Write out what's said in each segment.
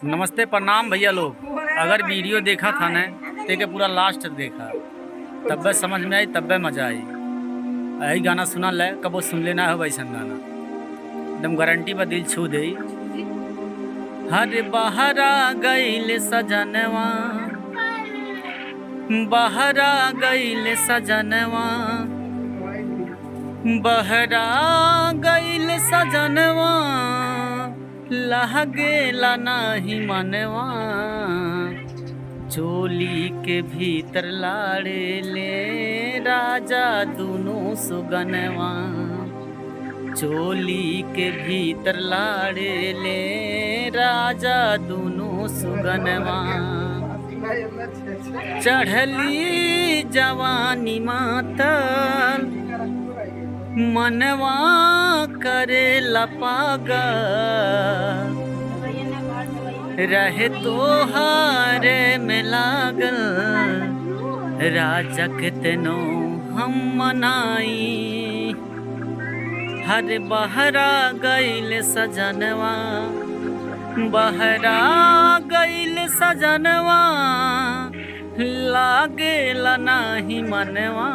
नमस्ते प्रणाम भैया लोग। अगर वीडियो देखा था न तो पूरा लास्ट देखा तब समझ में आई, तब मजा आई। यही गाना सुना ले कबो सुन लेना है वैसा गाना, एकदम गारंटी पर दिल छू दे। हर बहरा गईल सजनवा, बहरा गईल सजनवा, बहरा गईल सजनवा, लहगेला नाही मनवा। चोली के भीतर लाड़े ले राजा दोनों सुगनवा, चोली के भीतर लाड़े ले राजा दोनों सुगनवा। चढ़ली जवानी मातल मनवा करे लपागा, रहे तो हारे में लागल राजा के तेनो हम मनाई। हर बहरा गईल सजनवा, बहरा गईल सजनवा, लागेला नाही मनवा।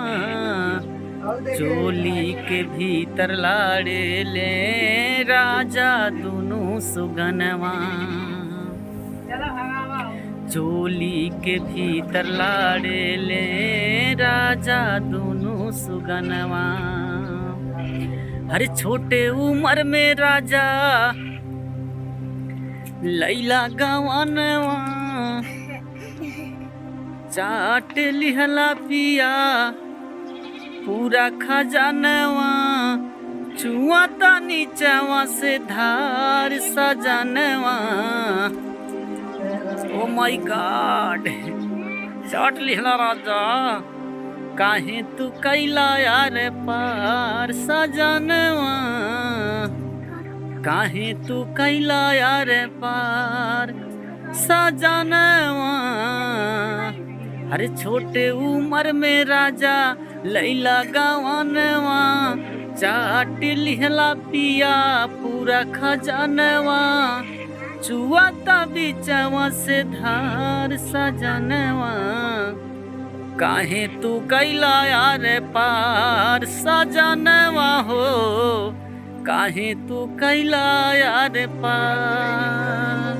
चोली के भीतर लाड़े ले राजा दोनों सुगनवा, चोली के भीतर लाड़े ले राजा दोनों सुगनवा। अरे छोटे उम्र में राजा लैला गवनवा, चाट लिहला पिया पूरा खजानवा। चुआता नीचवा से धार सजनवा। ओ माय गॉड, चाट लिहला राजा, काहे तू कैला यार पार सजनवा, काहे तू कैला यार पार सजनवा। अरे छोटे उम्र में राजा लैला गवनवा, चाट लिहला पिया पूरा खजानवा। चुआता बीचवा से धार सजनवा, काहे तू कैला यार पार सजनवा हो, काहे तू कैला यार पार।